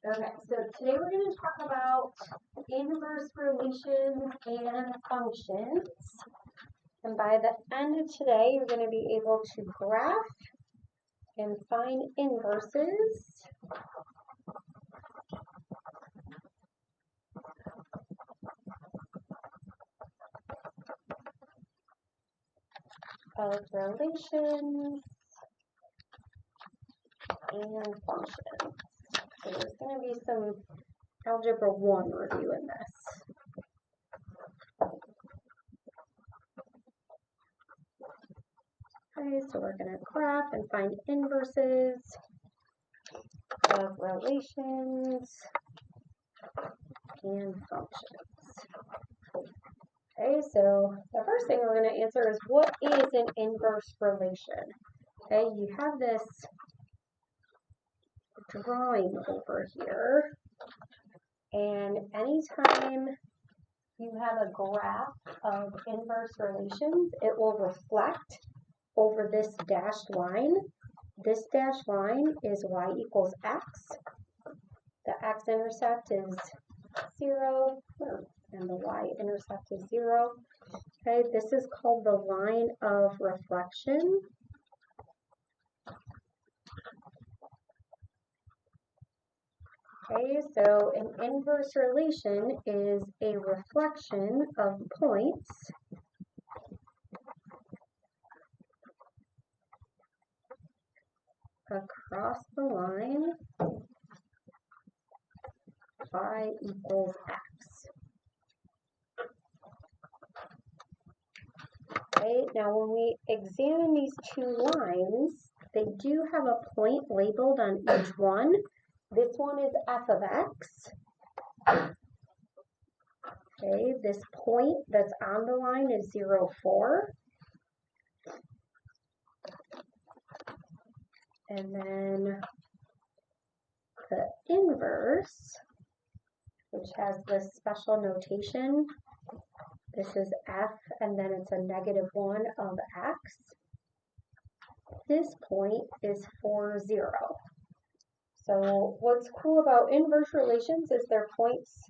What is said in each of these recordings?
Okay, so today we're going to talk about inverse relations and functions. And by the end of today, you're going to be able to graph and find inverses. Of relations and functions. So there's going to be some Algebra 1 review in this. Okay, so we're going to graph and find inverses of relations and functions. Okay, so the first thing we're going to answer is, what is an inverse relation? Okay, you have this drawing over here, and anytime you have a graph of inverse relations, it will reflect over this dashed line. This dashed line is y equals x. The x-intercept is 0, and the y-intercept is 0. Okay, this is called the line of reflection. Okay, so an inverse relation is a reflection of points across the line y equals x. Okay, now when we examine these two lines, they do have a point labeled on each one. This one is f of x. Okay, this point that's on the line is 0, 4. And then the inverse, which has this special notation, this is f, and then it's a -1 of x. This point is 4, 0. So what's cool about inverse relations is their points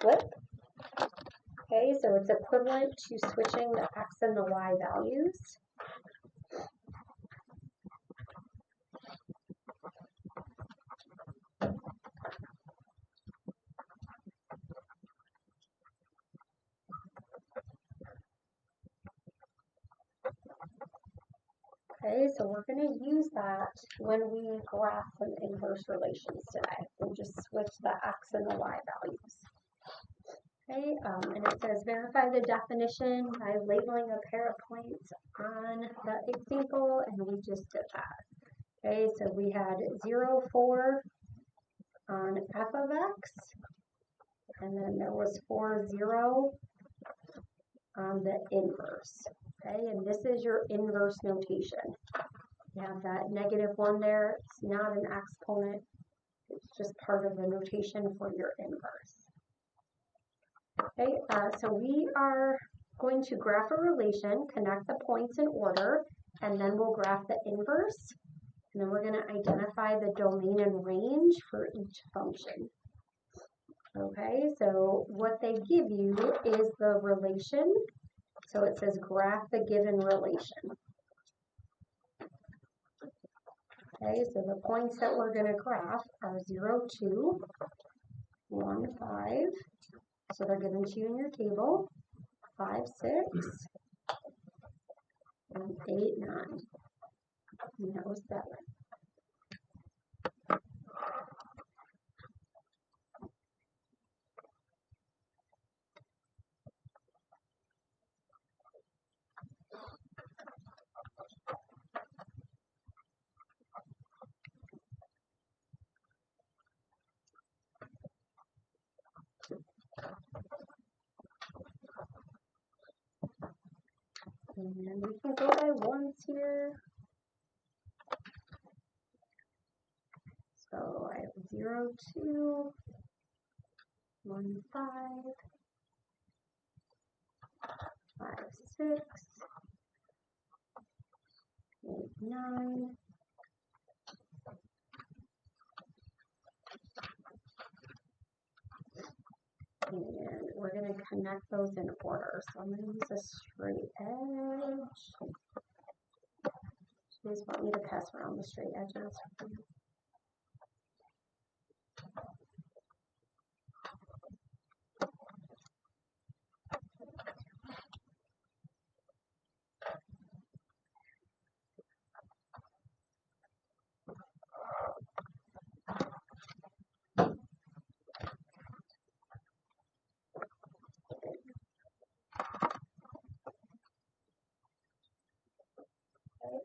flip. Okay, so it's equivalent to switching the x and the y values. Okay, so we're going to use that when we graph some inverse relations today. We'll just switch the x and the y values. Okay, and it says verify the definition by labeling a pair of points on the example, and we just did that. Okay, so we had 0, 4 on f of x, and then there was 4, 0 on the inverse. Okay, and this is your inverse notation. You have that -1 there. It's not an exponent. It's just part of the notation for your inverse. Okay, so we are going to graph a relation, connect the points in order, and then we'll graph the inverse. And then we're going to identify the domain and range for each function. Okay, so what they give you is the relation. So it says graph the given relation. Okay, so the points that we're going to graph are 0, 2, 1, 5. So they're given to you in your table. 5, 6, and 8, 9. And that was 7. And we can go by ones here. So I have 0, 2, 1, 5, 5, 6, 8, 9, and we're going to connect those in order. So I'm going to use a straight edge. Please want me to pass around the straight edges.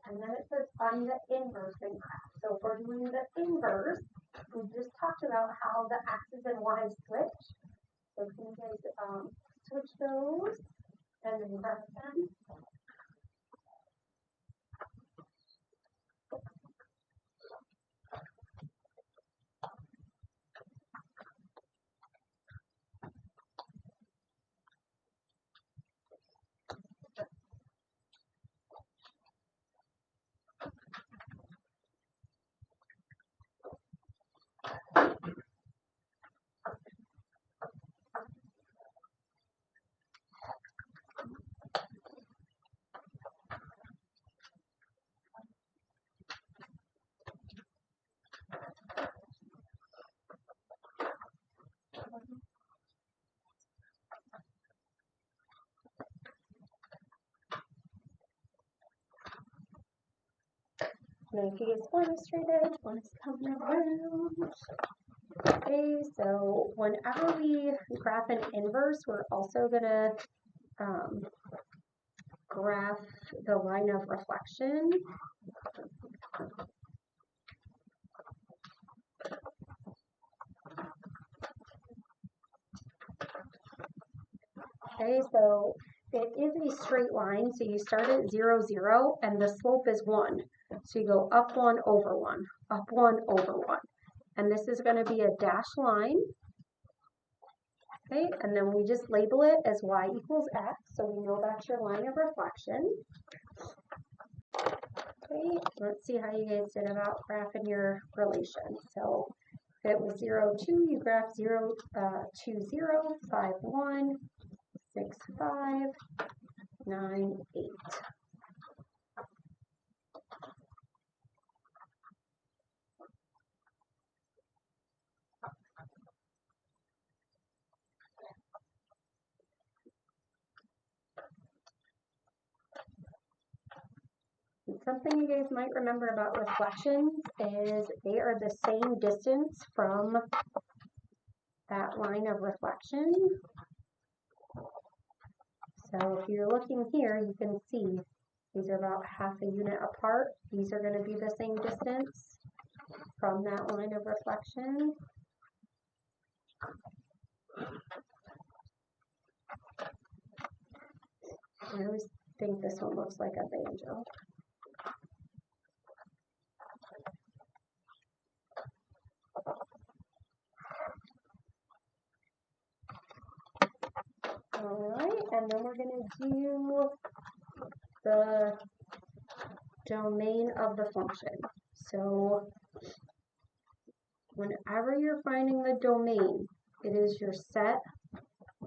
And then it says find the inverse in graph. So if we're doing the inverse, we just talked about how the x's and y's switch. So can you guys switch those and then graph them? Now if you guys want a straight edge, one is coming around. Okay, so whenever we graph an inverse, we're also going to graph the line of reflection. Okay, so it is a straight line, so you start at 0, 0, and the slope is 1. So you go up 1, over 1, up 1, over 1. And this is going to be a dashed line. Okay, and then we just label it as y equals x, so we know that's your line of reflection. Okay, let's see how you guys did about graphing your relation. So if it was 0, 2, you graph 0, 2, 0, 5, 1, 6, 5, 9, 8. Something you guys might remember about reflections is they are the same distance from that line of reflection. So if you're looking here, you can see these are about half a unit apart. These are going to be the same distance from that line of reflection. I always think this one looks like a banjo. Alright, and then we're going to do the domain of the function. So whenever you're finding the domain, it is your set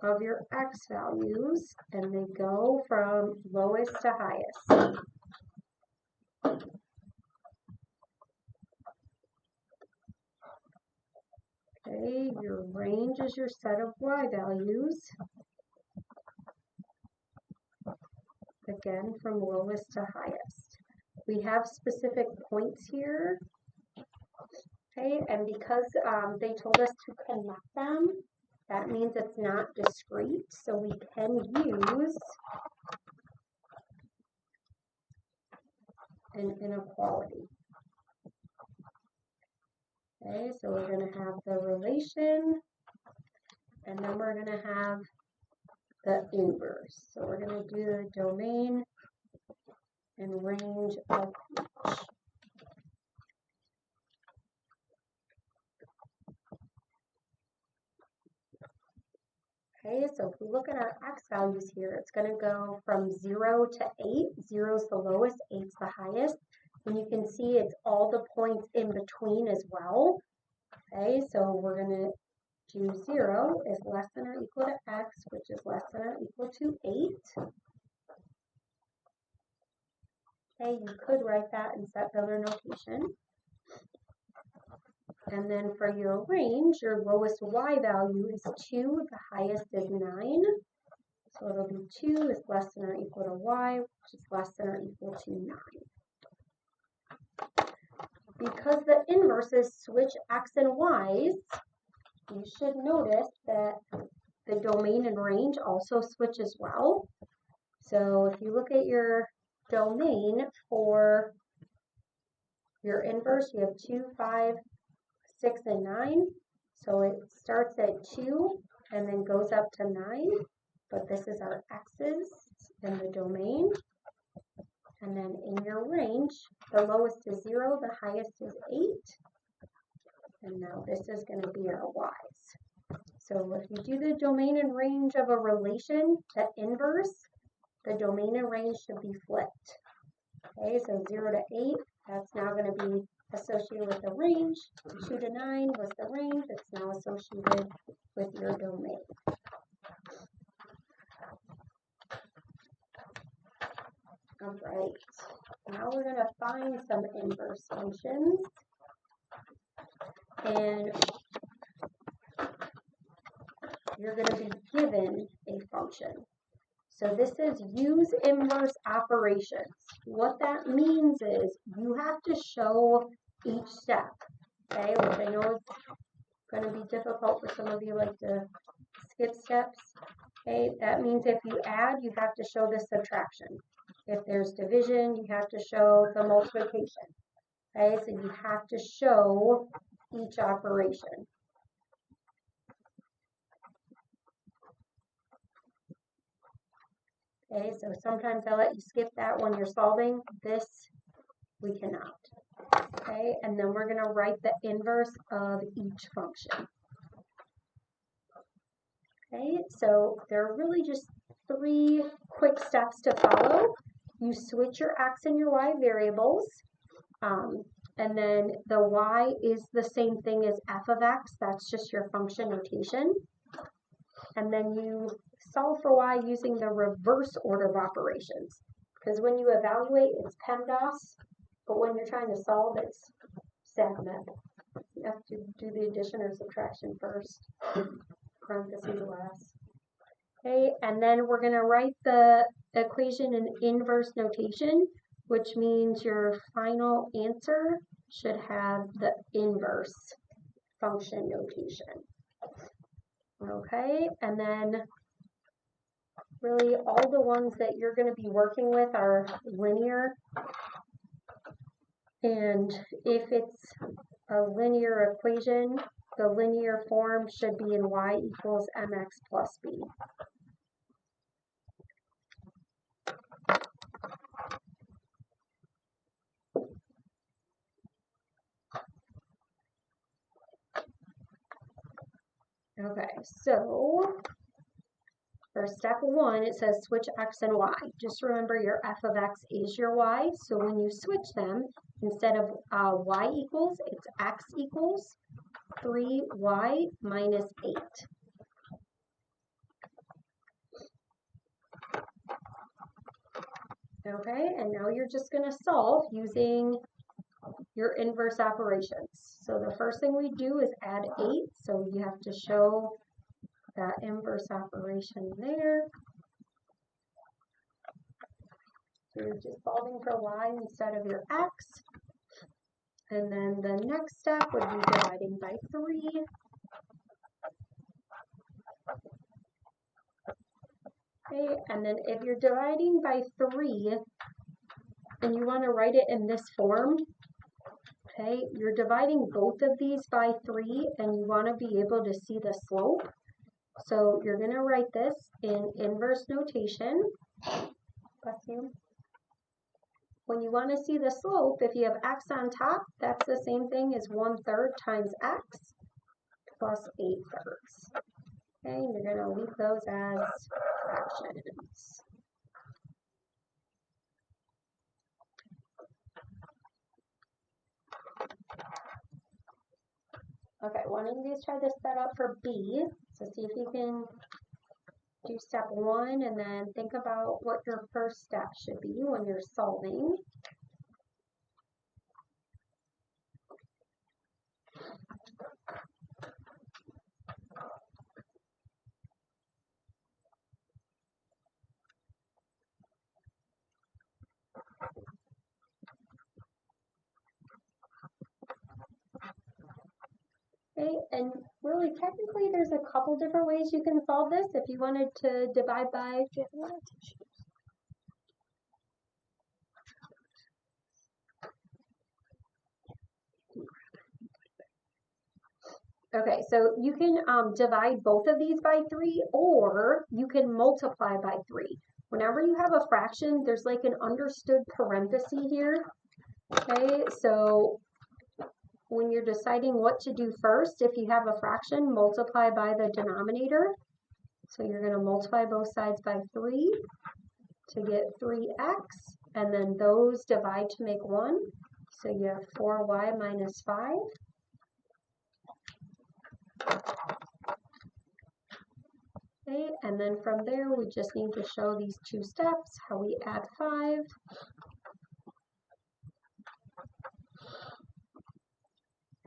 of your x values, and they go from lowest to highest. Okay, your range is your set of y values. Again, from lowest to highest. We have specific points here. Okay, and because they told us to connect them, that means it's not discrete, so we can use an inequality. Okay, so we're going to have the relation, and then we're going to have the inverse. So we're going to do the domain and range of each. Okay, so if we look at our x values here, it's going to go from 0 to 8. 0 is the lowest, 8 is the highest. And you can see it's all the points in between as well. Okay, so we're going to to 0 is less than or equal to x, which is less than or equal to 8. Okay, you could write that in set builder notation. And then for your range, your lowest y value is 2, the highest is 9. So it'll be 2 is less than or equal to y, which is less than or equal to 9. Because the inverses switch x and y's, you should notice that the domain and range also switch as well. So if you look at your domain for your inverse, you have 2, 5, 6, and 9. So it starts at 2 and then goes up to 9. But this is our x's in the domain. And then in your range, the lowest is 0, the highest is 8. And now this is going to be our y's. So if you do the domain and range of a relation, the inverse, the domain and range should be flipped. Okay, so 0 to 8, that's now going to be associated with the range. 2 to 9 was the range, it's now associated with your domain. All right, now we're going to find some inverse functions. And you're going to be given a function. So this is use inverse operations. What that means is you have to show each step, okay, which I know is going to be difficult for some of you like to skip steps. Okay, that means if you add, you have to show the subtraction. If there's division, you have to show the multiplication. Okay, so you have to show each operation. Okay, so sometimes I let you skip that when you're solving. This, we cannot. Okay, and then we're going to write the inverse of each function. Okay, so there are really just 3 quick steps to follow. You switch your x and your y variables, and then the y is the same thing as f of x. That's just your function notation. And then you solve for y using the reverse order of operations. Because when you evaluate, it's PEMDAS, but when you're trying to solve, it's SAGMET. You have to do the addition or subtraction first, parentheses last. Okay, and then we're going to write the equation in inverse notation, which means your final answer should have the inverse function notation. Okay, and then really all the ones that you're going to be working with are linear. And if it's a linear equation, the linear form should be in y equals mx plus b. Okay, so for step 1, it says switch x and y. Just remember your f of x is your y, so when you switch them, instead of y equals, it's x equals 3y minus 8. Okay, and now you're just going to solve using your inverse operations. So the first thing we do is add 8, so you have to show that inverse operation there. So you're just solving for y instead of your x. And then the next step would be dividing by 3. Okay, and then if you're dividing by 3 and you want to write it in this form, okay, you're dividing both of these by 3 and you want to be able to see the slope. So you're going to write this in inverse notation. Bless you. When you want to see the slope, if you have x on top, that's the same thing as 1/3 times x plus 8/3. Okay, and you're going to leave those as fractions. Okay, why don't you guys try this setup for B? So see if you can do step 1 and then think about what your first step should be when you're solving. Okay, and really technically there's a couple different ways you can solve this. If you wanted to divide by, okay, so you can divide both of these by 3, or you can multiply by 3. Whenever you have a fraction, there's like an understood parenthesis here. Okay, so when you're deciding what to do first, if you have a fraction, multiply by the denominator. So you're going to multiply both sides by 3 to get 3x, and then those divide to make 1. So you have 4y minus 5. Okay, and then from there, we just need to show these 2 steps, how we add 5.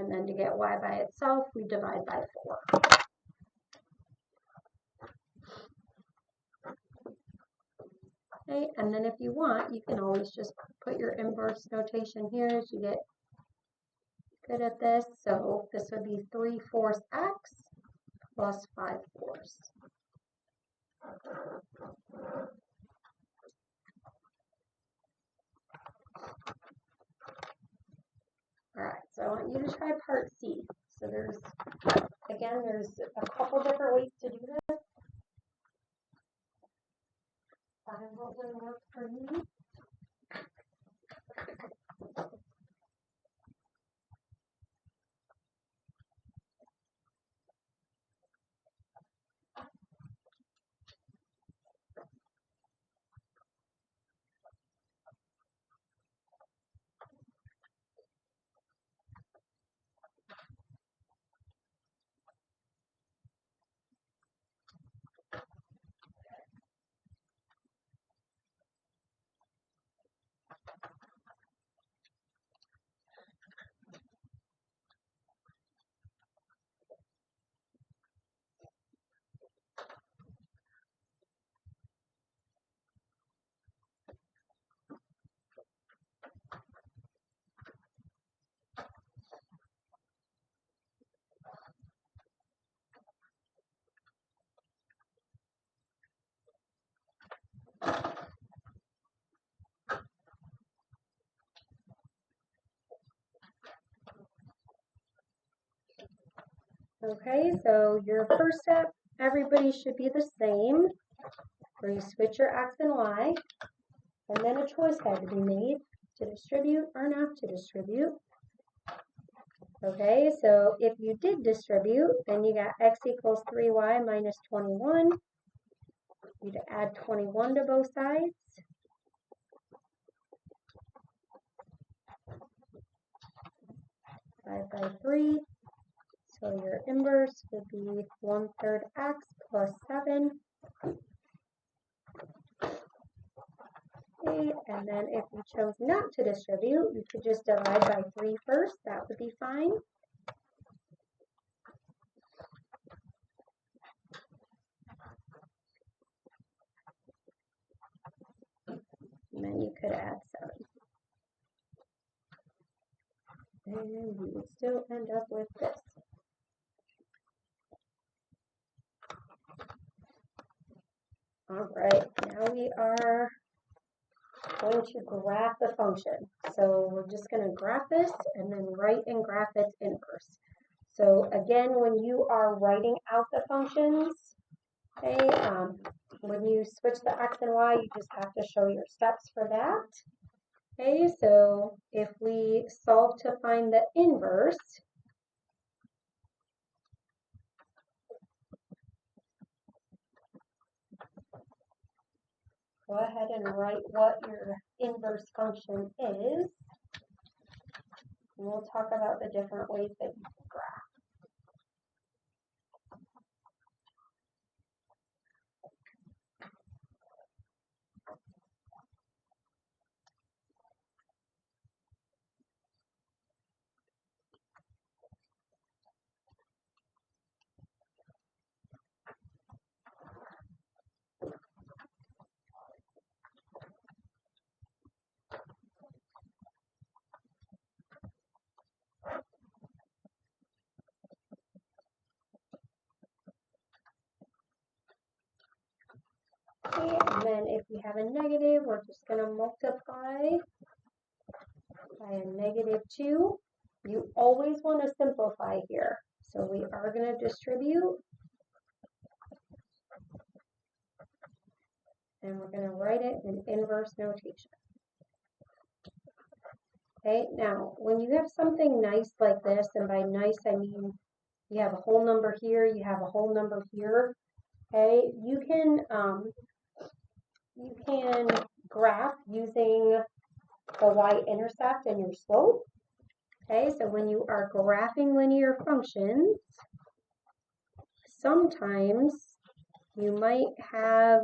And then to get y by itself, we divide by 4. Okay, and then if you want, you can always just put your inverse notation here as you get good at this. So this would be 3/4 x plus 5/4. All right, so I want you to try part C. So there's a couple different ways to do this. Find what will work for you. Okay, so your first step, everybody should be the same, where you switch your x and y, and then a choice had to be made to distribute or not to distribute. Okay, so if you did distribute, then you got x equals 3y minus 21. You'd add 21 to both sides. Divide by 3. So your inverse would be 1/3 x plus 7. Okay, and then if you chose not to distribute, you could just divide by 3 first. That would be fine. And then you could add 7. And you would still end up with this. All right, now we are going to graph the function. So we're just going to graph this and then write and graph its inverse. So again, when you are writing out the functions, okay, when you switch the x and y, you just have to show your steps for that. Okay, so if we solve to find the inverse, go ahead and write what your inverse function is. And we'll talk about the different ways that you can graph. And then if we have a negative, we're just going to multiply by a -2. You always want to simplify here. So we are going to distribute. And we're going to write it in inverse notation. Okay, now when you have something nice like this, and by nice I mean you have a whole number here, you have a whole number here, okay, you can graph using the y-intercept and your slope. Okay, so when you are graphing linear functions, sometimes you might have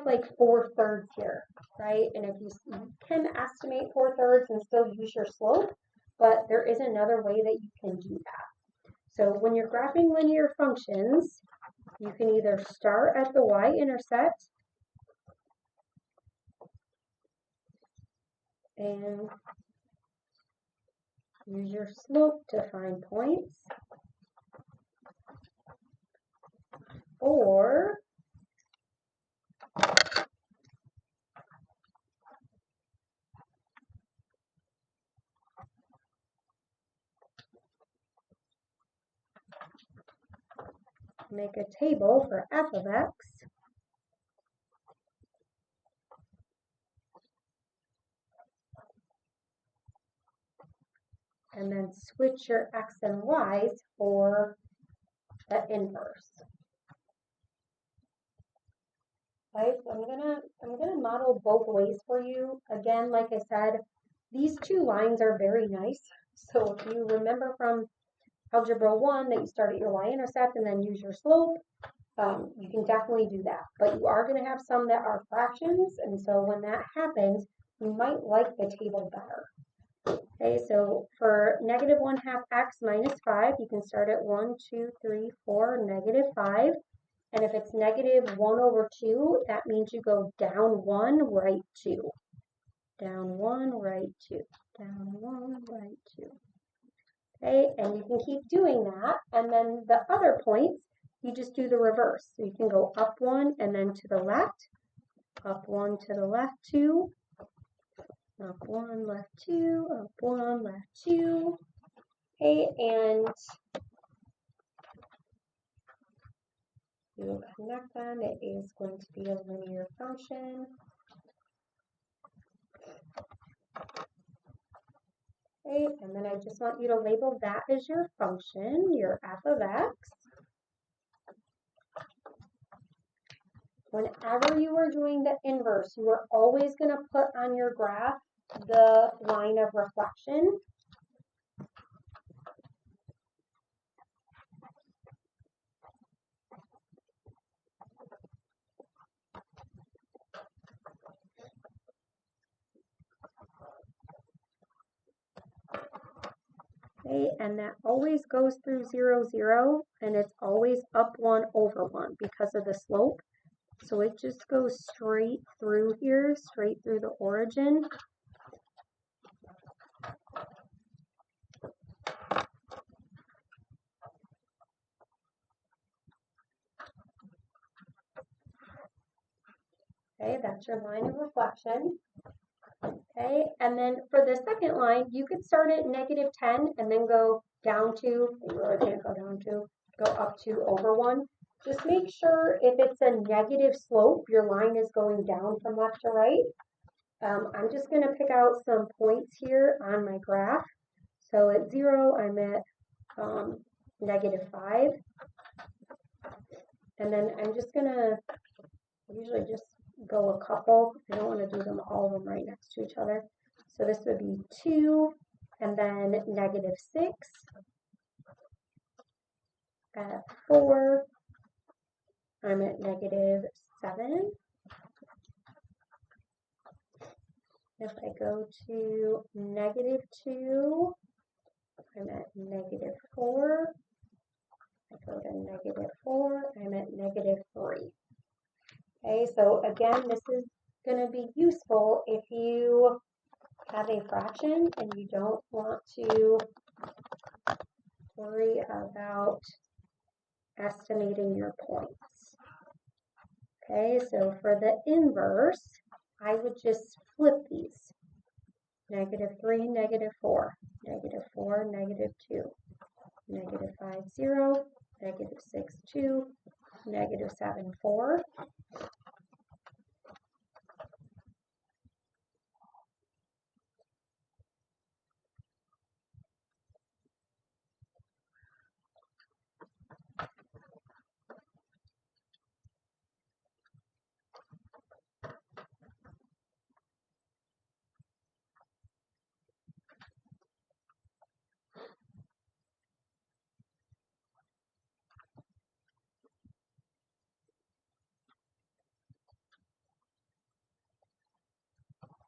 like 4/3 here, right? And if you can estimate 4/3 and still use your slope, but there is another way that you can do that. So when you're graphing linear functions, you can either start at the y-intercept and use your slope to find points, or make a table for f of x, and then switch your x and y's for the inverse. Right, so I'm gonna model both ways for you. Again, like I said, these two lines are very nice. So if you remember from Algebra 1 that you start at your y-intercept and then use your slope, you can definitely do that. But you are going to have some that are fractions, and so when that happens, you might like the table better. Okay, so for -1/2 x minus 5, you can start at 1, 2, 3, 4, -5. And if it's -1/2, that means you go down 1, right 2. Down 1, right 2. Down 1, right 2. Okay, and you can keep doing that. And then the other points, you just do the reverse. So you can go up 1 and then to the left, up 1 to the left 2, up 1, left 2, up 1, left 2. Okay, and you will connect them. It is going to be a linear function. Okay, and then I just want you to label that as your function, your f of x. Whenever you are doing the inverse, you are always going to put on your graph the line of reflection. Okay, and that always goes through 0, 0, and it's always up 1 over 1 because of the slope. So it just goes straight through here, straight through the origin. Okay, that's your line of reflection. Okay, and then for the second line, you could start at -10 and then go down to, you really can't go down to, go up to over 1. Just make sure if it's a negative slope, your line is going down from left to right. I'm just going to pick out some points here on my graph. So at 0, I'm at -5. And then I'm just going to usually just go a couple. I don't want to do them all of them right next to each other. So this would be 2, and then -6. At 4, I'm at -7. If I go to -2, I'm at -4. I go to -4, I'm at -3. Okay, so again, this is going to be useful if you have a fraction and you don't want to worry about estimating your points. Okay, so for the inverse, I would just flip these. -3, -4, -4, -2, -5, 0, -6, 2, -7, 4.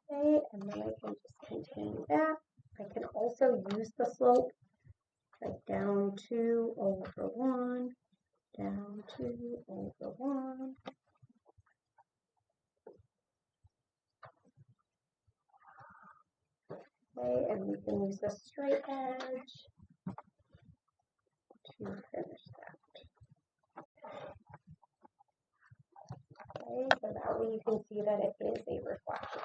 Okay, and then I can just continue that. I can also use the slope, like down 2 over 1, down 2 over 1. Okay, and we can use the straight edge to finish that. Okay, so that way you can see that it is a reflection.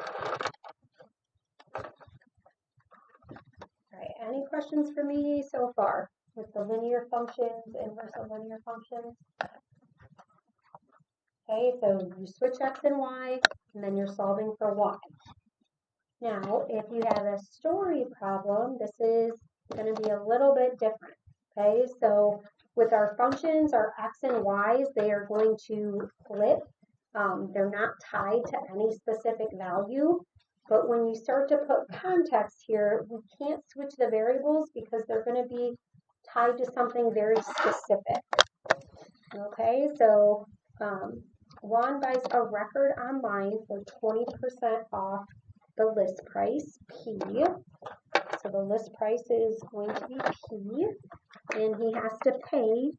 All right, any questions for me so far with the linear functions, inverse of linear functions? Okay, so you switch x and y, and then you're solving for y. Now, if you have a story problem, this is going to be a little bit different. Okay, so with our functions, our x and y's, they are going to flip. They're not tied to any specific value. But when you start to put context here, we can't switch the variables because they're going to be tied to something very specific. Okay, so Juan buys a record online for 20% off the list price, P. So the list price is going to be P, and he has to pay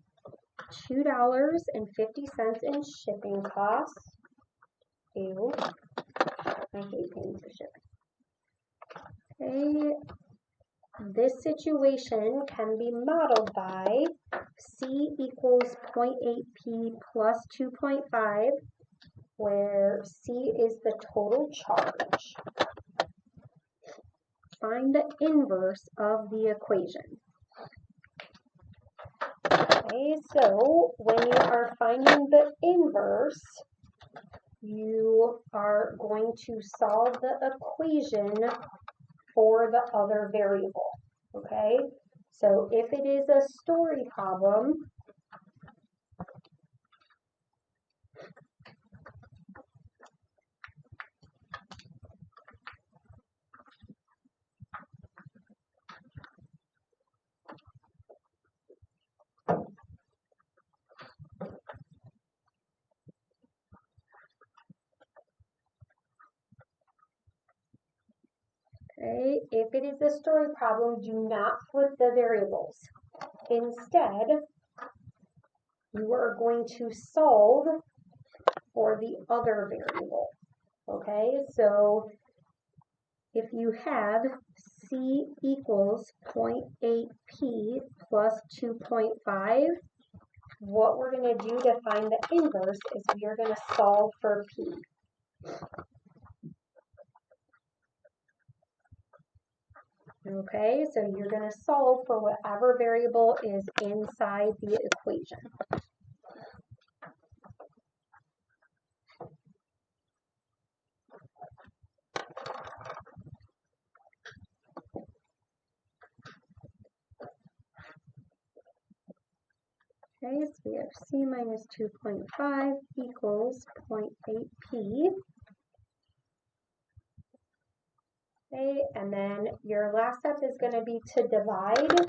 $2.50 in shipping costs. Ew, I hate paying for shipping. Okay, this situation can be modeled by C equals 0.8P plus 2.5, where C is the total charge. Find the inverse of the equation. Okay, so when you are finding the inverse, you are going to solve the equation for the other variable. Okay, so if it is a story problem, okay, if it is a story problem, do not flip the variables. Instead, you are going to solve for the other variable. Okay, so if you have C equals 0.8P plus 2.5, what we're going to do to find the inverse is we are going to solve for P. Okay, so you're going to solve for whatever variable is inside the equation. Okay, so we have C minus 2.5 equals 0.8P. Okay, and then your last step is going to be to divide.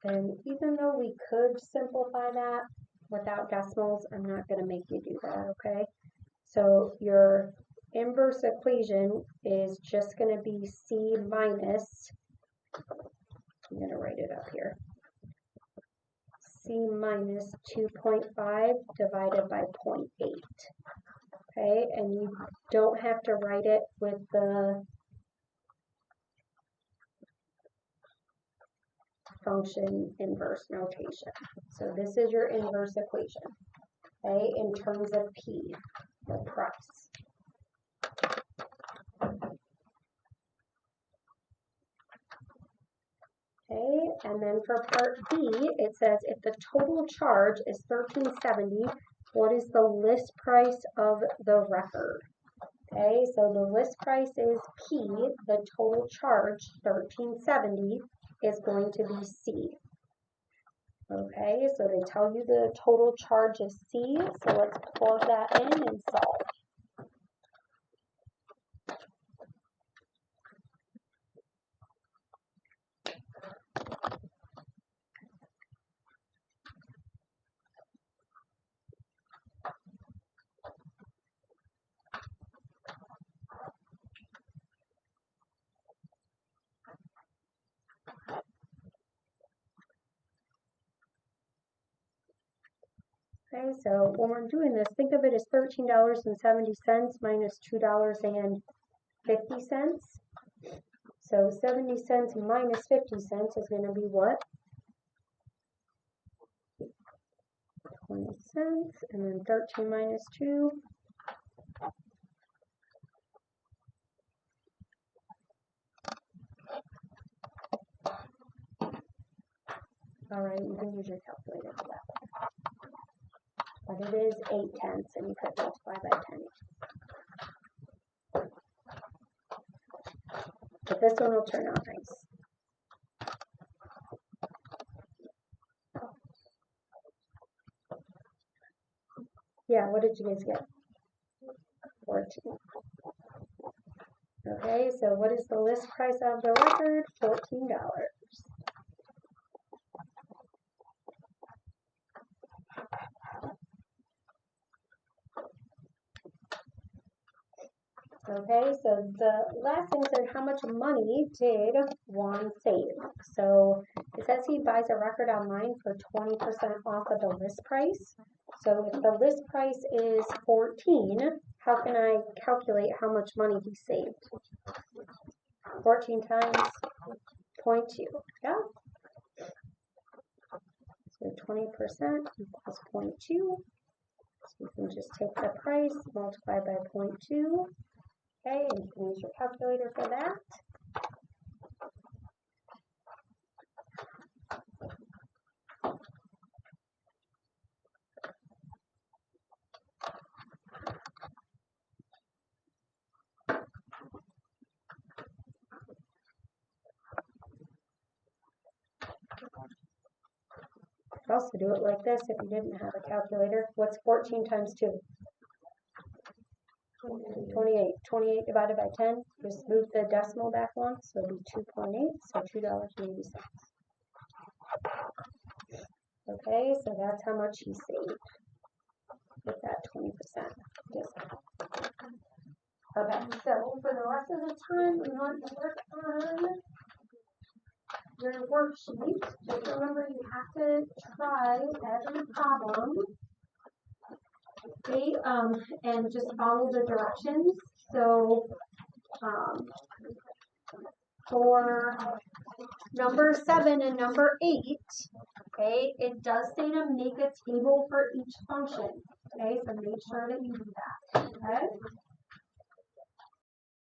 And even though we could simplify that without decimals, I'm not going to make you do that, okay? So your inverse equation is just going to be C minus, I'm going to write it up here, C minus 2.5 divided by 0.8. Okay, and you don't have to write it with the function inverse notation. So this is your inverse equation, okay, in terms of P, the price. Okay, and then for part B, it says if the total charge is $13.70, what is the list price of the record? Okay, so the list price is P, the total charge, $13.70, is going to be C. Okay, so they tell you the total charge is C, so let's plug that in and solve. Okay, so when we're doing this, think of it as $13.70 minus $2.50. So 70 cents minus 50 cents is going to be what? 20 cents, and then 13 minus 2. All right, you can use your calculator for that one. But it is 8/10, and you could multiply by 10. But this one will turn out nice. Yeah, what did you guys get? 14. Okay, so what is the list price of the record? $14. Okay, so the last thing said, how much money did Juan save? So it says he buys a record online for 20% off of the list price. So if the list price is 14, how can I calculate how much money he saved? 14 times 0.2, yeah? So 20% equals 0.2. So you can just take the price, multiply by 0.2. Okay, and you can use your calculator for that. You could also do it like this if you didn't have a calculator. What's 14 times 2? 28. 28 divided by 10. Just move the decimal back one, so it'll be 2.8, so $2.80. Okay, so that's how much he saved with that 20% discount. Okay, so for the rest of the time, we want to work on your worksheet. Just remember you have to try every problem. Okay, and just follow the directions. So for number 7 and number 8, okay, it does say to make a table for each function. Okay, so make sure that you do that. Okay.